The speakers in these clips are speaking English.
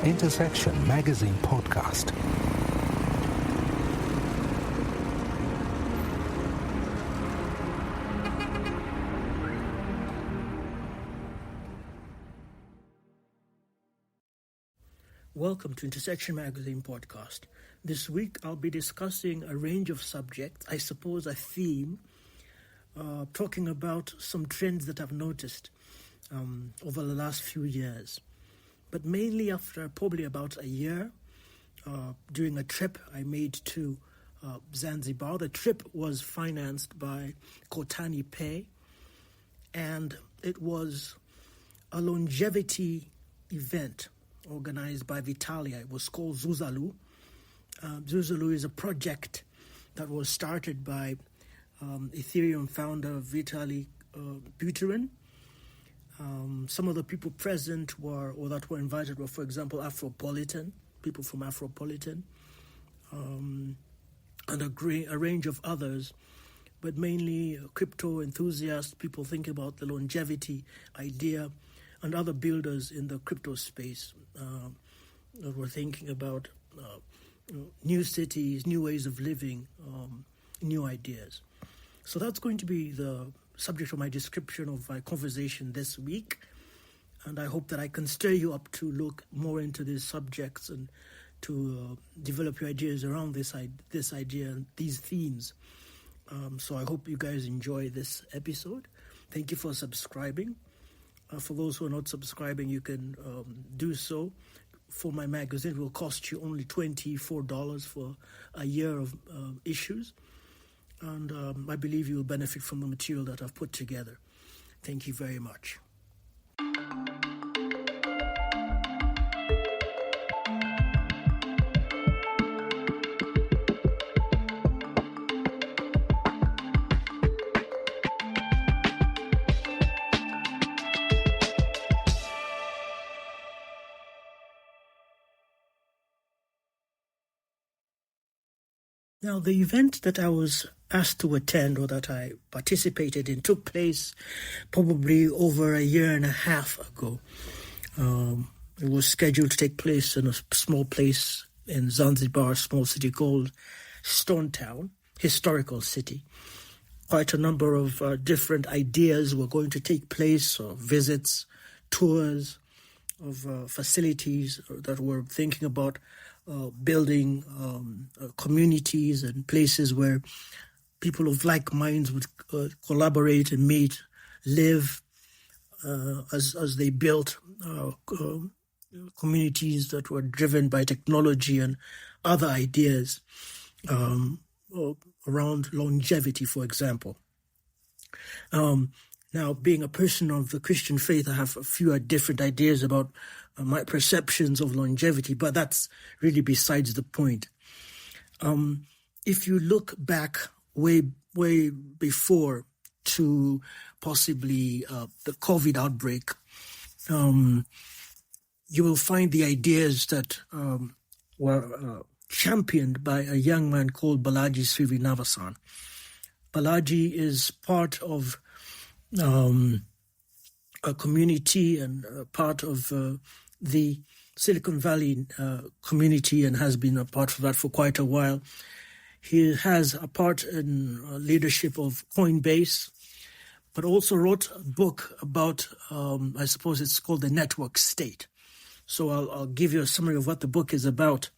Intersection Magazine Podcast. Welcome to Intersection Magazine Podcast. This week I'll be discussing a range of subjects, I suppose a theme, talking about some trends that I've noticed over the last few years. But mainly after probably about a year, during a trip I made to Zanzibar. The trip was financed by Kotani Pay, and it was a longevity event organized by Vitalia. It was called Zuzalu. Zuzalu is a project that was started by Ethereum founder Vitalik Buterin. Some of the people present that were invited were, for example, people from Afropolitan, and a range of others, but mainly crypto enthusiasts, people thinking about the longevity idea, and other builders in the crypto space that were thinking about new cities, new ways of living, new ideas. So that's going to be the subject of my description of my conversation this week, and I hope that I can stir you up to look more into these subjects and to develop your ideas around this idea and these themes. So I hope you guys enjoy this episode. Thank you for subscribing. For those who are not subscribing, you can do so. For my magazine, it will cost you only $24 for a year of issues. And I believe you will benefit from the material that I've put together. Thank you very much. Now, the event that I was asked to attend, or that I participated in, took place probably over a year and a half ago. It was scheduled to take place in a small place in Zanzibar, a small city called Stone Town, historical city. Quite a number of different ideas were going to take place, or visits, tours of facilities that were thinking about building communities and places where people of like minds would collaborate and meet, live as they built communities that were driven by technology and other ideas around longevity, for example. Now, being a person of the Christian faith, I have a few different ideas about my perceptions of longevity, but that's really besides the point. If you look back way before to possibly the COVID outbreak, you will find the ideas that were championed by a young man called Balaji Srinivasan. Balaji is part of a community and part of the Silicon Valley community, and has been a part of that for quite a while. He has a part in leadership of Coinbase, but also wrote a book about, I suppose it's called The Network State. So I'll give you a summary of what the book is about.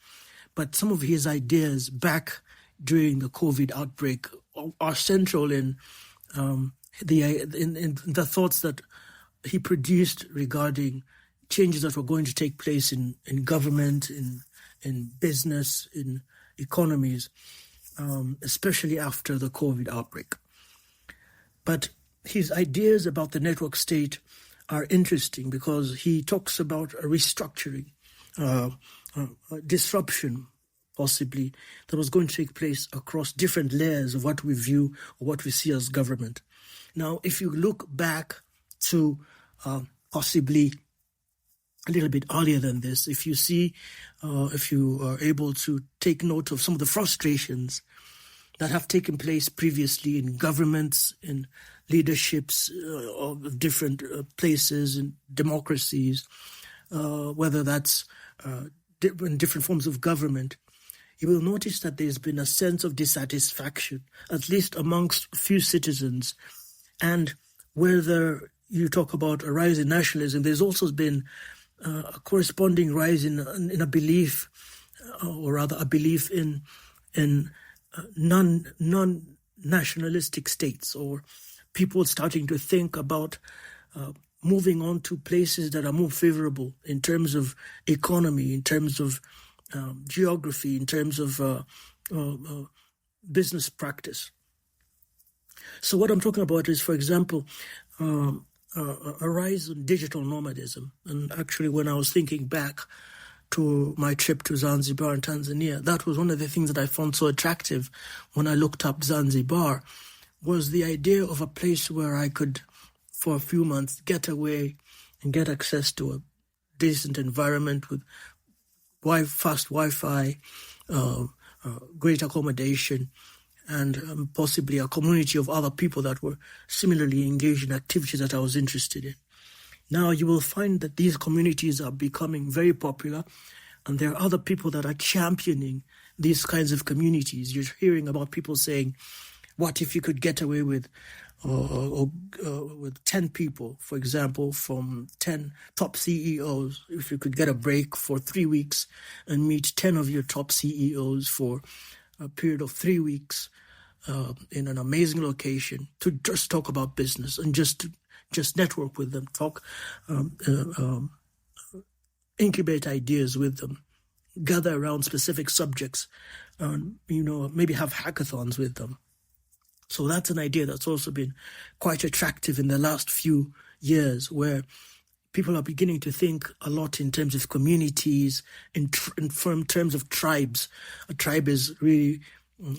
But some of his ideas back during the COVID outbreak are central in the thoughts that he produced regarding changes that were going to take place in government, in business, in economies, especially after the COVID outbreak. But his ideas about the network state are interesting because he talks about a restructuring, a disruption, possibly, that was going to take place across different layers of what we view or what we see as government. Now, if you look back to possibly a little bit earlier than this. If you are able to take note of some of the frustrations that have taken place previously in governments, in leaderships of different places, in democracies, whether that's in different forms of government, you will notice that there's been a sense of dissatisfaction, at least amongst few citizens. And whether you talk about a rise in nationalism, there's also been a corresponding rise in a belief, or rather a belief in non-nationalistic states, or people starting to think about moving on to places that are more favorable in terms of economy, in terms of geography, in terms of business practice. So what I'm talking about is, for example, a rise in digital nomadism. And actually, when I was thinking back to my trip to Zanzibar and Tanzania, that was one of the things that I found so attractive when I looked up Zanzibar, was the idea of a place where I could, for a few months, get away and get access to a decent environment with fast Wi-Fi, great accommodation, and possibly a community of other people that were similarly engaged in activities that I was interested in. Now you will find that these communities are becoming very popular, and there are other people that are championing these kinds of communities. You're hearing about people saying, what if you could get away with 10 people, for example, from 10 top CEOs, if you could get a break for 3 weeks and meet 10 of your top CEOs for a period of 3 weeks in an amazing location to just talk about business and just network with them, incubate ideas with them, gather around specific subjects, maybe have hackathons with them. So that's an idea that's also been quite attractive in the last few years, where people are beginning to think a lot in terms of communities, in terms of tribes. A tribe is really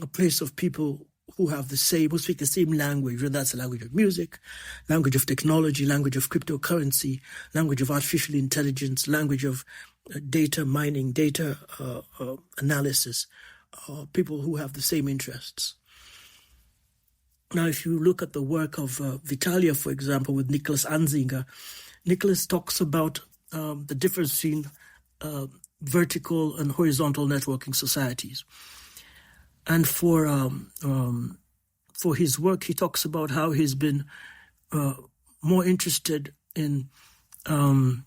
a place of people who speak the same language, whether that's the language of music, language of technology, language of cryptocurrency, language of artificial intelligence, language of data mining, data analysis, people who have the same interests. Now, if you look at the work of Vitalia, for example, with Nicholas Anzinger, Nicholas talks about the difference between vertical and horizontal networking societies. And for his work, he talks about how he's been more interested in horizontal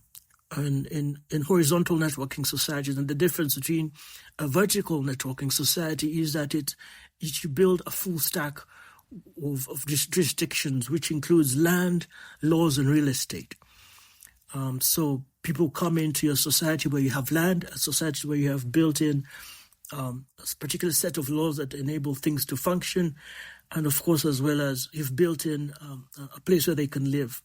networking societies. And the difference between a vertical networking society is that you build a full stack of jurisdictions, which includes land, laws, and real estate. So people come into your society where you have land, a society where you have built in a particular set of laws that enable things to function, and of course, as well as you've built in a place where they can live.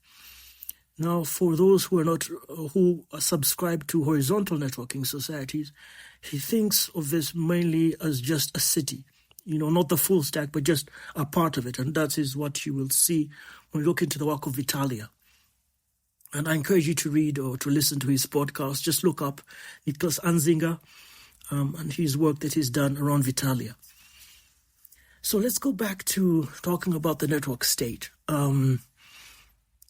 Now, for those who are subscribed to horizontal networking societies, he thinks of this mainly as just a city. Not the full stack, but just a part of it. And that is what you will see when you look into the work of Vitalia. And I encourage you to read or to listen to his podcast. Just look up Nicholas Anzinger and his work that he's done around Vitalia. So let's go back to talking about the network state.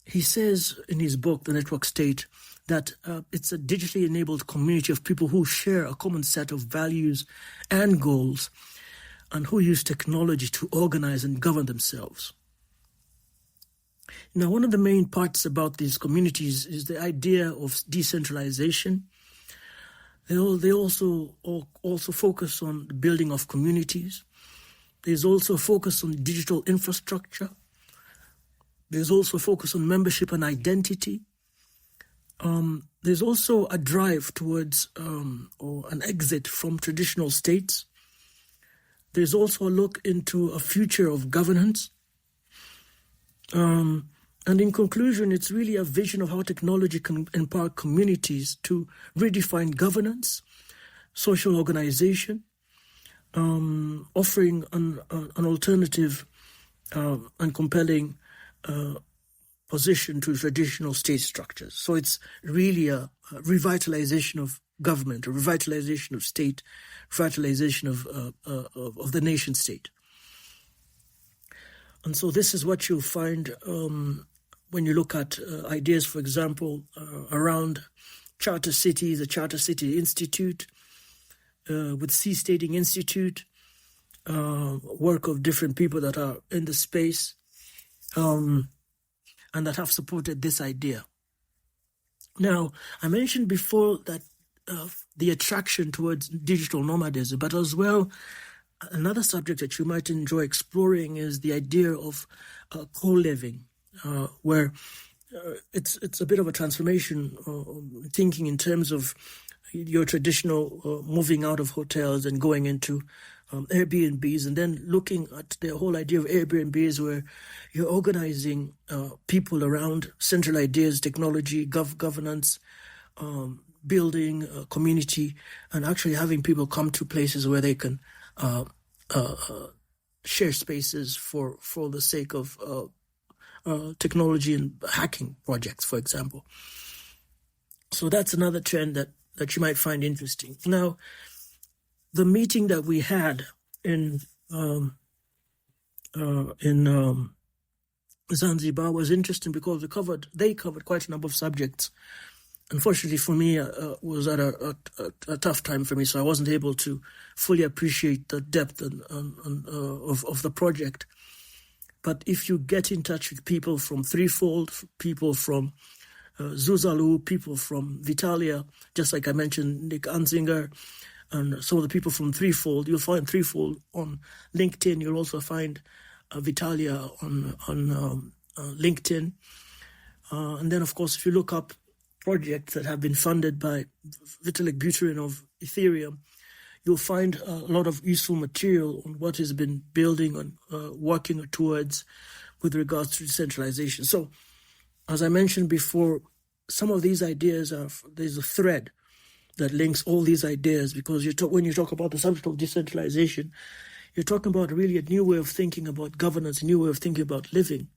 He says in his book, The Network State, that it's a digitally enabled community of people who share a common set of values and goals, and who use technology to organize and govern themselves. Now, one of the main parts about these communities is the idea of decentralization. They also focus on the building of communities. There's also a focus on digital infrastructure. There's also a focus on membership and identity. There's also a drive towards or an exit from traditional states. There's also a look into a future of governance. And in conclusion, it's really a vision of how technology can empower communities to redefine governance, social organization, offering an alternative and compelling opposition to traditional state structures. So it's really a revitalization of government, a revitalization of state, revitalization of the nation state. And so this is what you'll find when you look at ideas, for example, around charter cities, the Charter City Institute, with Seasteading Institute, work of different people that are in the space and that have supported this idea. Now, I mentioned before that the attraction towards digital nomadism, but as well, another subject that you might enjoy exploring is the idea of co-living, where it's a bit of a transformation, thinking in terms of your traditional moving out of hotels and going into Airbnbs, and then looking at the whole idea of Airbnbs, where you're organizing people around central ideas, technology, governance, building a community, and actually having people come to places where they can share spaces for the sake of technology and hacking projects, for example. So that's another trend that you might find interesting. Now, the meeting that we had in Zanzibar was interesting because they covered quite a number of subjects. Unfortunately for me, was at a tough time for me, so I wasn't able to fully appreciate the depth of the project. But if you get in touch with people from Threefold, people from Zuzalu, people from Vitalia, just like I mentioned, Nick Anzinger, and some of the people from Threefold, you'll find Threefold on LinkedIn. You'll also find Vitalia on LinkedIn. And then, of course, if you look up projects that have been funded by Vitalik Buterin of Ethereum, you'll find a lot of useful material on what has been building and working towards with regards to decentralization. So, as I mentioned before, some of these ideas there's a thread that links all these ideas, because when you talk about the subject of decentralization, you're talking about really a new way of thinking about governance, a new way of thinking about living.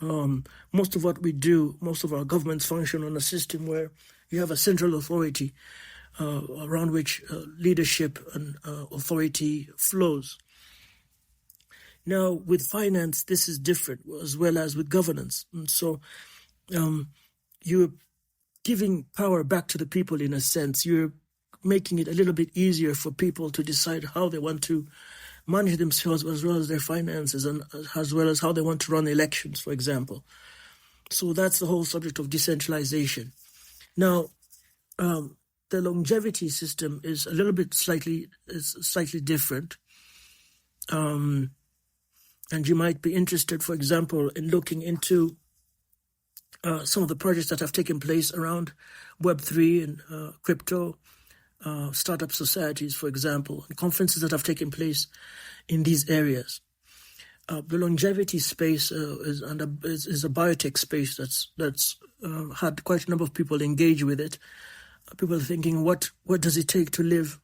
Most of what we do, most of our governments function on a system where you have a central authority around which leadership and authority flows. Now, with finance, this is different, as well as with governance. And so you're giving power back to the people in a sense. You're making it a little bit easier for people to decide how they want to manage themselves, as well as their finances, and as well as how they want to run elections, for example. So that's the whole subject of decentralization. Now, the longevity system is a little bit slightly different. And you might be interested, for example, in looking into some of the projects that have taken place around Web3 and crypto, startup societies, for example, and conferences that have taken place in these areas. The longevity space is a biotech space that's had quite a number of people engage with it. People are thinking, what does it take to live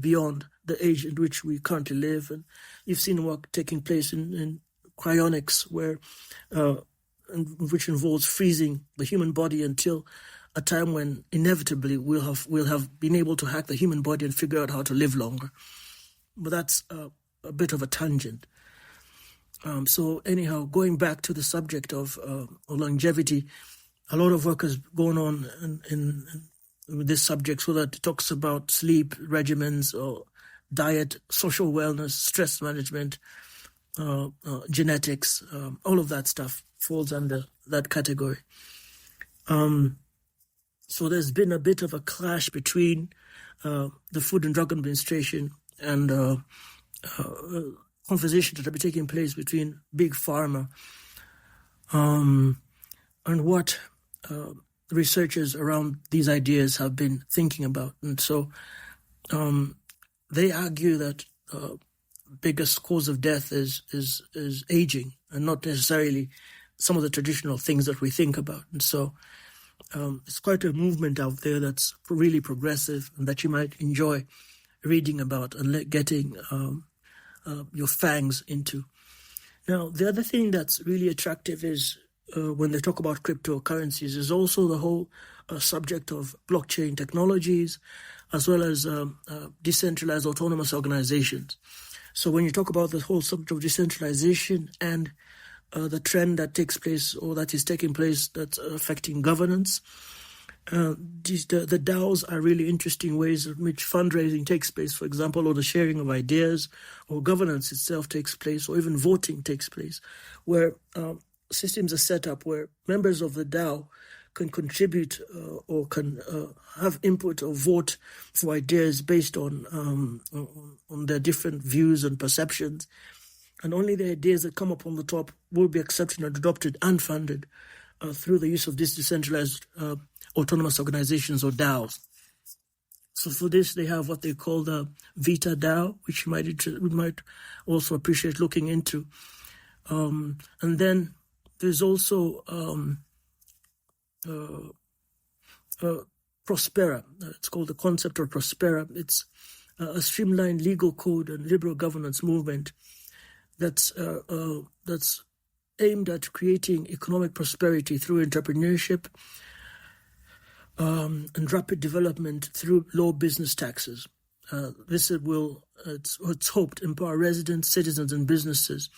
beyond the age in which we currently live? And you've seen work taking place in cryonics, which involves freezing the human body until a time when inevitably we'll have been able to hack the human body and figure out how to live longer. But that's a bit of a tangent. So anyhow, going back to the subject of longevity, a lot of work has gone on in this subject, so that it talks about sleep regimens, or diet, social wellness, stress management, genetics, all of that stuff falls under that category. So there's been a bit of a clash between the Food and Drug Administration and conversations that have been taking place between Big Pharma and what researchers around these ideas have been thinking about. And so they argue that biggest cause of death is aging, and not necessarily some of the traditional things that we think about. And so it's quite a movement out there that's really progressive, and that you might enjoy reading about and getting your fangs into. Now, the other thing that's really attractive is when they talk about cryptocurrencies is also the whole subject of blockchain technologies, as well as decentralized autonomous organizations. So when you talk about the whole subject of decentralization and the trend that takes place or that is taking place that's affecting governance, the DAOs are really interesting ways in which fundraising takes place, for example, or the sharing of ideas, or governance itself takes place, or even voting takes place, where systems are set up where members of the DAO can contribute or can have input or vote for ideas based on their different views and perceptions. And only the ideas that come up on the top will be accepted and adopted and funded through the use of these decentralized autonomous organizations, or DAOs. So for this, they have what they call the Vita DAO, which we might also appreciate looking into. And then there's also Prospera. It's called the concept of Prospera. It's a streamlined legal code and liberal governance movement that's aimed at creating economic prosperity through entrepreneurship and rapid development through low business taxes. This will, it's hoped, empower residents, citizens, and businesses,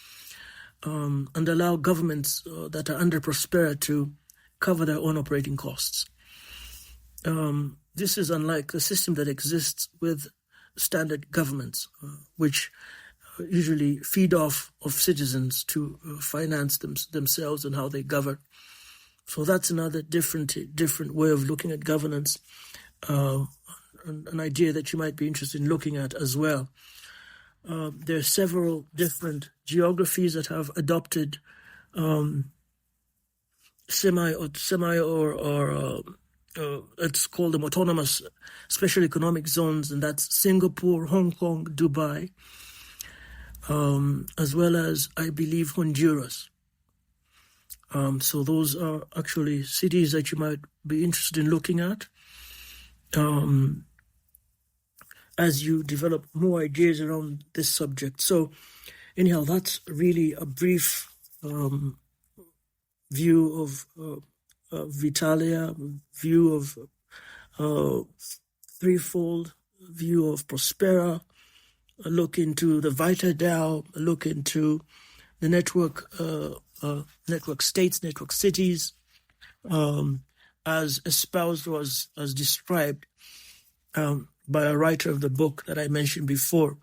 and allow governments that are under Prospera to cover their own operating costs. This is unlike the system that exists with standard governments, which usually feed off of citizens to finance themselves and how they govern. So that's another different way of looking at governance, an idea that you might be interested in looking at as well. There are several different geographies that have adopted it's called them autonomous special economic zones, and that's Singapore, Hong Kong, Dubai, as well as, I believe, Honduras. So those are actually cities that you might be interested in looking at as you develop more ideas around this subject. So anyhow, that's really a brief view of Vitalia, view of Threefold, view of Prospera, a look into the Vita DAO, a look into the network states, network cities, as espoused or as described by a writer of the book that I mentioned before,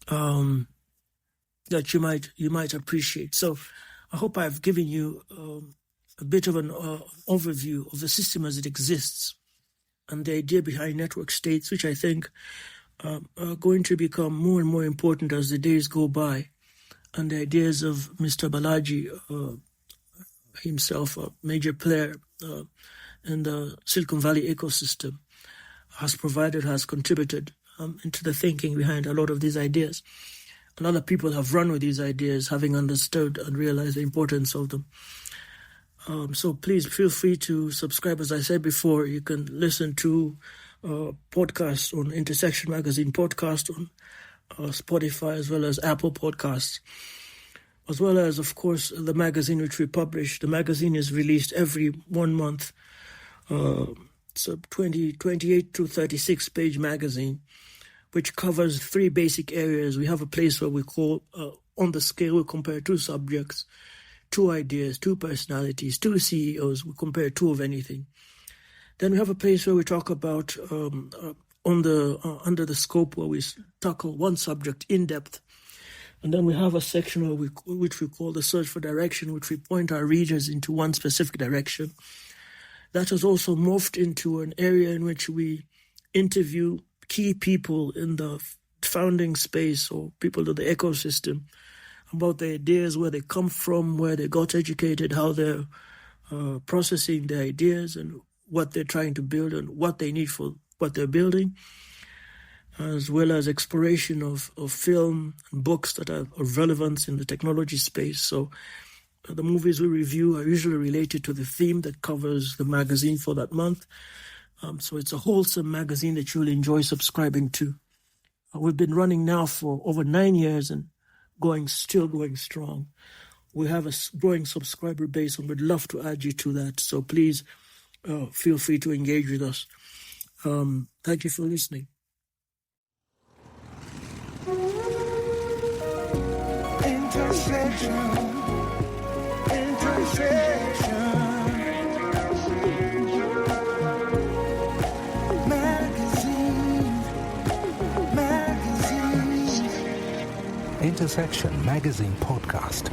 that you might appreciate. So I hope I've given you a bit of an overview of the system as it exists and the idea behind network states, which I think are going to become more and more important as the days go by, and the ideas of Mr. Balaji, himself a major player in the Silicon Valley ecosystem, has contributed into the thinking behind a lot of these ideas. And other people have run with these ideas, having understood and realized the importance of them. So please feel free to subscribe. As I said before, you can listen to podcasts on Intersection Magazine podcast on Spotify, as well as Apple Podcasts, as well as, of course, the magazine which we publish. The magazine is released every 1 month. It's a 28 to 36 page magazine, which covers 3 basic areas. We have a place where we call, on the scale, we compare 2 subjects, 2 ideas, 2 personalities, 2 CEOs. We compare 2 of anything. Then we have a place where we talk about under the scope where we tackle 1 subject in depth. And then we have a section which we call the search for direction, which we point our readers into 1 specific direction. That has also morphed into an area in which we interview key people in the founding space or people of the ecosystem about their ideas, where they come from, where they got educated, how they're processing their ideas and what they're trying to build and what they need for what they're building, as well as exploration of film and books that are of relevance in the technology space. So the movies we review are usually related to the theme that covers the magazine for that month. So it's a wholesome magazine that you'll enjoy subscribing to. We've been running now for over 9 years, and still going strong. We have a growing subscriber base, and we'd love to add you to that. So please feel free to engage with us. Thank you for listening. Intersection. Intersection Magazine Podcast.